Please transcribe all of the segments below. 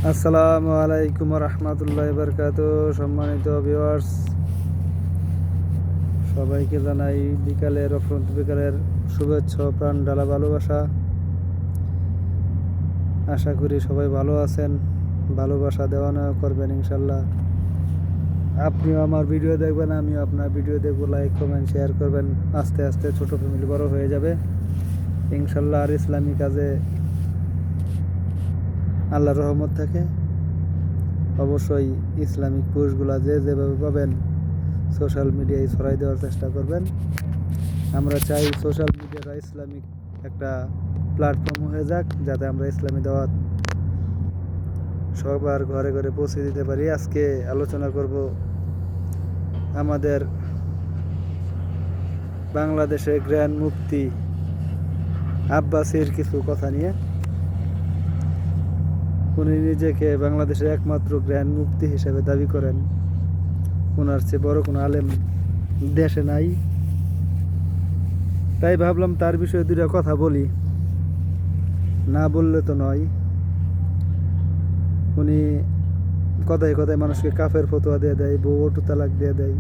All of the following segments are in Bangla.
আসসালামু আলাইকুম রহমতুল্লাহ বরকাত। সম্মানিত ভিউয়ার্স, সবাইকে জানাই বিকালের শুভেচ্ছা, প্রাণ ঢালা ভালোবাসা। আশা করি সবাই ভালো আছেন, ভালোবাসা দেওয়া নেওয়া করবেন ইনশাল্লাহ। আপনিও আমার ভিডিও দেখবেন, আমিও আপনার ভিডিও দেখবো, লাইক কমেন্ট শেয়ার করবেন। আস্তে আস্তে ছোট ফ্যামিলি বড় হয়ে যাবে ইনশাল্লাহ। আর ইসলামী কাজে আল্লাহর রহমত থাকে। অবশ্যই ইসলামিক পোস্টগুলো যেভাবে পাবেন সোশ্যাল মিডিয়ায় ছড়াই দেওয়ার চেষ্টা করবেন। আমরা চাই সোশ্যাল মিডিয়াটা ইসলামিক একটা প্ল্যাটফর্ম হয়ে যাক, যাতে আমরা ইসলামী দাওয়াত সবার ঘরে ঘরে পৌঁছে দিতে পারি। আজকে আলোচনা করব আমাদের বাংলাদেশের গ্র্যান্ড মুফতি আব্বাসীর কিছু কথা নিয়ে। উনি নিজেকে বাংলাদেশের একমাত্র গ্র্যান্ড মুফতি হিসেবে দাবি করেন। ওনার চেয়ে বড় কোনো আলেম দেশে নাই। তাই ভাবলাম তার বিষয়ে দুটা কথা বলি, না বললে তো নয়। উনি কথায় কথায় মানুষকে কাফের ফতোয়া দিয়ে দেয়, বউ তালাক দিয়ে দেয়।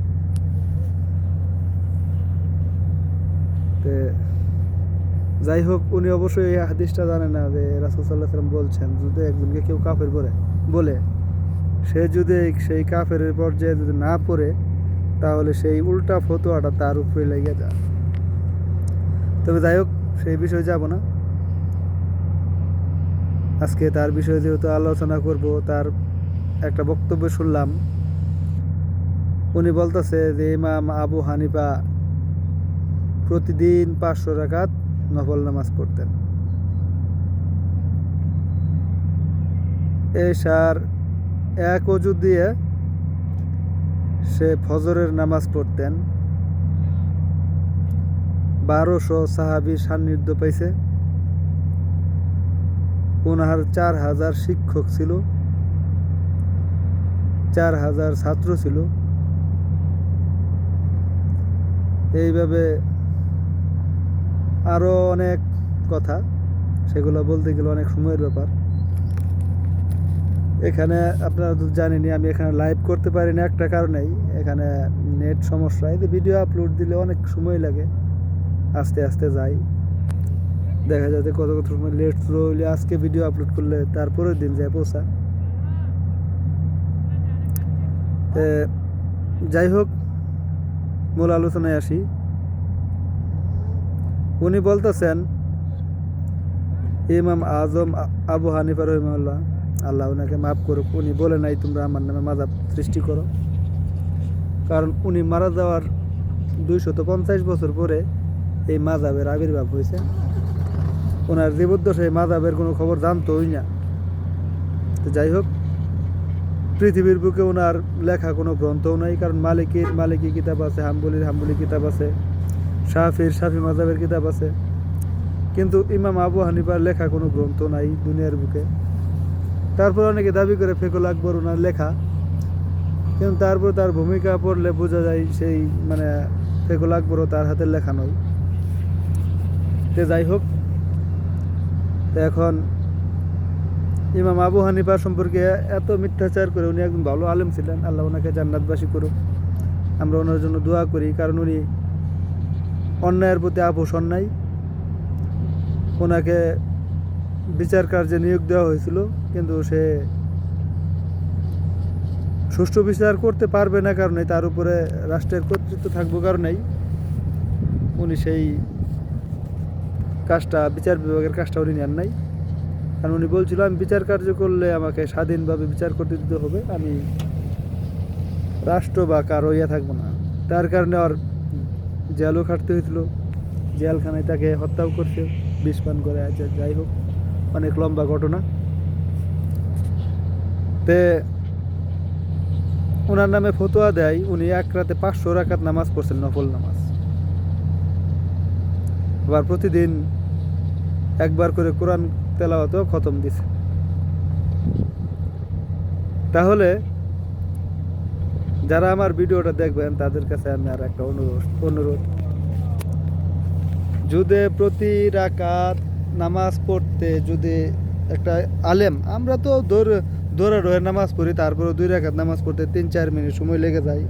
যাই হোক, উনি অবশ্যই এই হাদিসটা জানে না যে রাসূল সাল্লাল্লাহু আলাইহি ওয়াসাল্লাম বলছেন, যদি একজনকে কেউ কাফের বলে সে যদি সেই কাফের পর্যায়ে যদি না পড়ে, তাহলে সেই উল্টা ফতোয়াটা তার উপরে লেগে যায়। তবে যাই হোক, সেই বিষয়ে যাব না। আজকে তার বিষয়ে যেহেতু আলোচনা করব, তার একটা বক্তব্য শুনলাম। উনি বলতেছে যে ইমাম আবু হানিফা প্রতিদিন 500 রাকাত নফল নামাজ পড়তেন। এশার এক অজু দিয়ে সে ফজরের নামাজ পড়তেন। 1200 সাহাবীর সান্নিধ্য পাইছে। ওনার 4000 শিক্ষক ছিল, 4000 ছাত্র ছিল। এইভাবে আরও অনেক কথা, সেগুলো বলতে গেলে অনেক সময়ের ব্যাপার। এখানে আপনারা তো জানেনই, আমি এখানে লাইভ করতে পারি না একটা কারণেই, এখানে নেট সমস্যা। এই যে ভিডিও আপলোড দিলে অনেক সময় লাগে, আস্তে আস্তে যাই, দেখা যাচ্ছে কত কত সময় লেট স্লো হইলে আজকে ভিডিও আপলোড করলে তারপরের দিন যায় পৌঁছা। যাই হোক, মূল আলোচনায় আসি। উনি বলতেছেন ইমাম আজম আবু হানিফা রহিমাহুল্লাহ, আল্লাহ ওনাকে মাফ করুক, উনি বলে নাই তোমরা আমার নামে মাযহাব সৃষ্টি করো। কারণ উনি মারা যাওয়ার 250 বছর পরে এই মাযহাবের আবির্ভাব হয়েছে। ওনার জীবদ্দশায় মাযহাবের কোনো খবর জানতোই না। তো যাই হোক, পৃথিবীর বুকে ওনার লেখা কোনো গ্রন্থও নাই। কারণ মালিকি কিতাব আছে, হাম্বলি কিতাব আছে, শাফি মাযহাবের কিতাব আছে, কিন্তু ইমাম আবু হানিফার লেখা কোনো গ্রন্থ নাই দুনিয়ার বুকে। তারপর অনেকে দাবি করে ফেকুল আকবর ওনার লেখা, কিন্তু তারপর তার ভূমিকা পড়লে বোঝা যায় সেই ফেকুল আকবরও তার হাতের লেখা নয়। তো যাই হোক, তো এখন ইমাম আবু হানিফা সম্পর্কে এত মিথ্যাচার করে, উনি একজন ভালো আলেম ছিলেন, আল্লাহ ওনাকে জান্নাতবাসী করুক। আমরা ওনার জন্য দোয়া করি, কারণ উনি অন্যায়ের প্রতি আপোষ অন্যায়। ওনাকে বিচার কার্যে নিয়োগ দেওয়া হয়েছিল, কিন্তু সে সুষ্ঠু বিচার করতে পারবে না, কারণে তার উপরে রাষ্ট্রের কর্তৃত্ব থাকবে কারণেই উনি সেই কাজটা, বিচার বিভাগের কাজটা উনি নেন নাই। কারণ উনি বলছিল, আমি বিচার কার্য করলে আমাকে স্বাধীনভাবে বিচার করতে দিতে হবে, আমি রাষ্ট্র বা কারো থাকবো না। তার কারণে আর জেলও খাটতে হয়েছিল, জেলখানায় তাকে হত্যাও করছে বিষ পান করে। আছে, যাই হোক, অনেক লম্বা ঘটনা। তে ওনার নামে ফতোয়া দেয় উনি এক রাতে 500 রাকাত নামাজ পড়ছেন, নফল নামাজ। আবার প্রতিদিন একবার করে কোরআন তেলাওয়াতও খতম দিছে। তাহলে যারা আমার ভিডিওটা দেখবেন তাদের কাছে আমি আর একটা অনুরোধ, যদি প্রতি রাকাত নামাজ পড়তে যদি একটা আলেম, আমরা তো দৌড়ে দৌড়ে নামাজ পড়ি, তারপরে 2 রাকাত নামাজ পড়তে 3-4 মিনিট সময় লেগে যায়।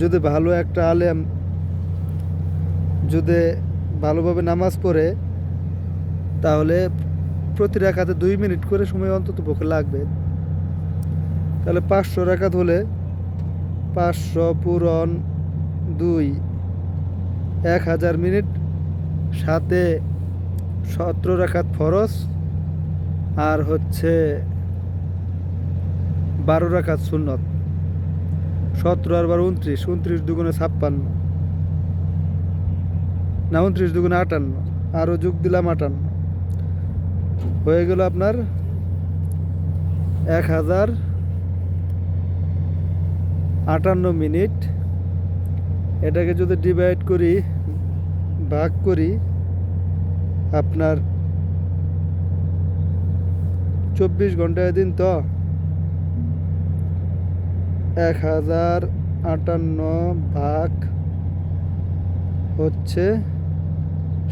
যদি ভালো একটা আলেম যদি ভালোভাবে নামাজ পড়ে, তাহলে প্রতি রাকাতে 2 মিনিট করে সময় অন্তত পক্ষে লাগবে। তাহলে 500 রাকাত হলে 500 পূরণ 2 1000 মিনিট, সাথে 17 রাকাত ফরজ আর হচ্ছে 12 রাকাত সুন্নত। 17 আর 12 29, 29 দুগুণে 56, না 29 দুগুণে 58, আরও যোগ দিলাম 58, হয়ে গেল আপনার 1058 মিনিট। এটাকে যদি ডিভাইড করি, ভাগ করি, আপনার 24 ঘন্টায় দিন তো 1058 ভাগ হচ্ছে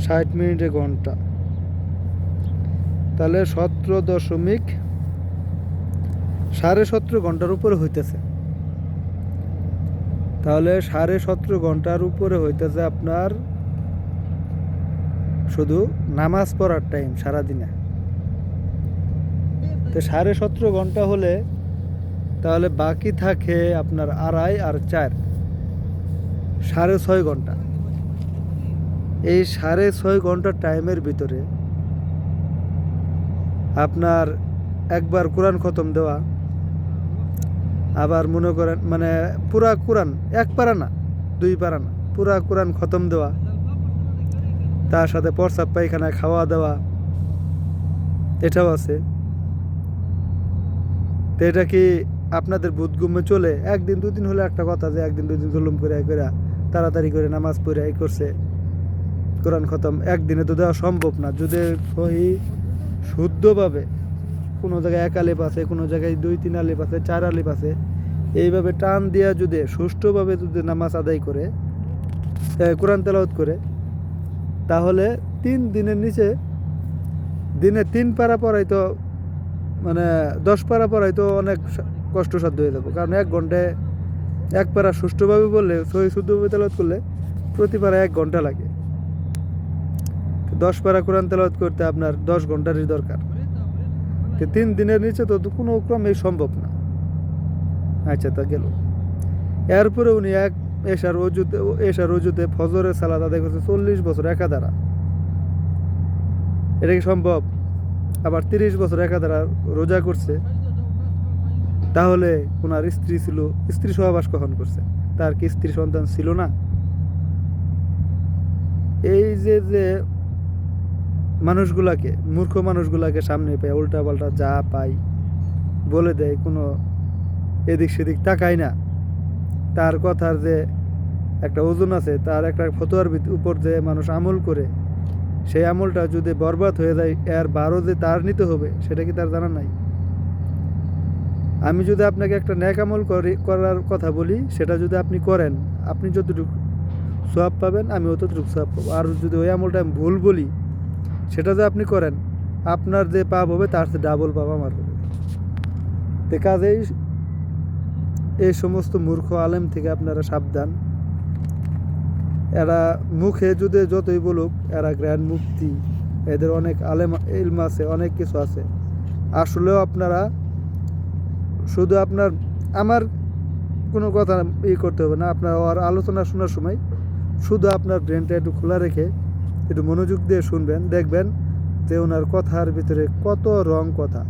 60 মিনিটে ঘন্টা, তাহলে 17.17 ঘন্টার উপরে হইতেছে। তাহলে 17.5 ঘন্টার উপরে হইতেছে আপনার শুধু নামাজ পড়ার টাইম সারাদিনে। তো 17.5 ঘন্টা হলে তাহলে বাকি থাকে আপনার 2.5 আর 4, 6.5 ঘন্টা। এই 6.5 ঘন্টা টাইমের ভিতরে আপনার একবার কোরআন খতম দেওয়া, আবার মনে করেন মানে পুরা কোরআন 1 পারা না 2 পারা না, পুরা কোরআন খতম দেওয়া, তার সাথে প্রস্রাব পায়খানা খাওয়া দাওয়া, এটাও আছে। তো এটা কি আপনাদের বুধগুমে চলে? 1 দিন 2 দিন হলে একটা কথা, যে 1 দিন 2 দিন জুলুম করে তাড়াতাড়ি করে নামাজ পড়ে এই করছে কোরআন খতম, একদিনে তো দেওয়া সম্ভব না। যদি সহি শুদ্ধভাবে কোনো জায়গায় 1 আলিফ আছে, কোনো জায়গায় 2-3 আলিফ আছে, 4 আলিফ আছে, এইভাবে টান দেওয়া যদি সুষ্ঠুভাবে যদি নামাজ আদায় করে, কোরআন তেলাওয়াত করে, তাহলে 3 দিনের নিচে দিনে 3 পারা পড়াই তো মানে 10 পারা পড়াই তো অনেক কষ্টসাধ্য হয়ে যাবে। কারণ 1 ঘন্টায় 1 পারা সুষ্ঠুভাবে বললে, সহি শুদ্ধভাবে তেলাওয়াত করলে প্রতি পারা 1 ঘন্টা লাগে। 10 পারা কোরআন তেলাওয়াত করতে আপনার 10 ঘন্টারই দরকার। 3 দিনের নিচে তো কোনো ক্রমেই সম্ভব না। আচ্ছা, তা গেল। এরপরে উনি এশার অজুতে ফজরের সালাত আদায় করছে 40 বছর একাধারা। এটা কি সম্ভব? আবার 30 বছর একাধারা রোজা করছে। তাহলে ওনার স্ত্রী ছিল, স্ত্রী সহবাস কখন করছে? তার কি স্ত্রী সন্তান ছিল না? এই যে মানুষগুলাকে, মূর্খ মানুষগুলাকে সামনে পায়, উল্টা পাল্টা যা পাই বলে দেয়, কোনো এদিক সেদিক তাকায় না। তার কথার যে একটা ওজন আছে, তার একটা ফতোয়ার উপর যে মানুষ আমল করে, সেই আমলটা যদি বরবাদ হয়ে যায়, এর 12 যে তার নিতে হবে, সেটা কি তার জানা নাই? আমি যদি আপনাকে একটা নেক আমল করার কথা বলি, সেটা যদি আপনি করেন, আপনি যতটুকু সওয়াব পাবেন, আমি অতটুকু সওয়াব পাবো। আর যদি ওই আমলটা আমি ভুল বলি, সেটা যে আপনি করেন, আপনার যে পাপ হবে তার চেয়ে ডাবল পাপ আমার হবে। তো কাজেই এই সমস্ত মূর্খ আলেম থেকে আপনারা সাবধান। এরা মুখে যদি যতই বলুক, এরা গ্র্যান্ড মুফতি, এদের অনেক আলেম ইলম আছে, অনেক কিছু আছে। আসলেও আপনারা শুধু আমার কোনো কথা করতে হবে না। আপনার ওর আলোচনা শোনার সময় শুধু আপনার ব্রেনটা একটু খোলা রেখে একটু মনোযোগ দিয়ে শুনবেন, দেখবেন যে ওনার কথার ভিতরে কত রং কথা।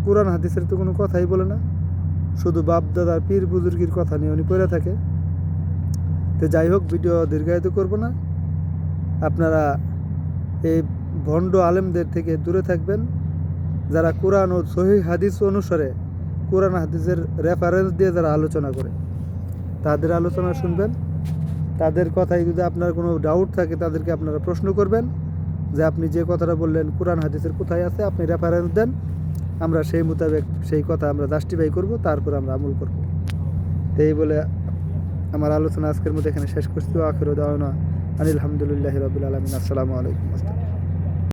কোরআন হাদিসের তো কোনো কথাই বলে না, শুধু বাপ দাদার পীর বুজুর্গির কথা নিয়ে উনি পড়ে থাকে। তো যাই হোক, ভিডিও দীর্ঘায়িত করব না। আপনারা এই ভণ্ড আলেমদের থেকে দূরে থাকবেন। যারা কোরআন ও সহিহ হাদিস অনুসারে, কোরআন হাদিসের রেফারেন্স দিয়ে যারা আলোচনা করে, তাদের আলোচনা শুনবেন। তাদের কথায় যদি আপনার কোনো ডাউট থাকে, তাদেরকে আপনারা প্রশ্ন করবেন যে আপনি যে কথাটা বললেন কোরআন হাদিসের কোথায় আছে, আপনি রেফারেন্স দেন। আমরা সেই মোতাবেক সেই কথা আমরা জাস্টিফাই করব, তারপর আমরা আমল করব। তো এই বলে আমার আলোচনা আজকের মধ্যে এখানে শেষ করছি। আখিরু দাওয়ানা আনিল হামদুলিল্লাহি রাব্বিল আলামিন। আসসালামু আলাইকুম।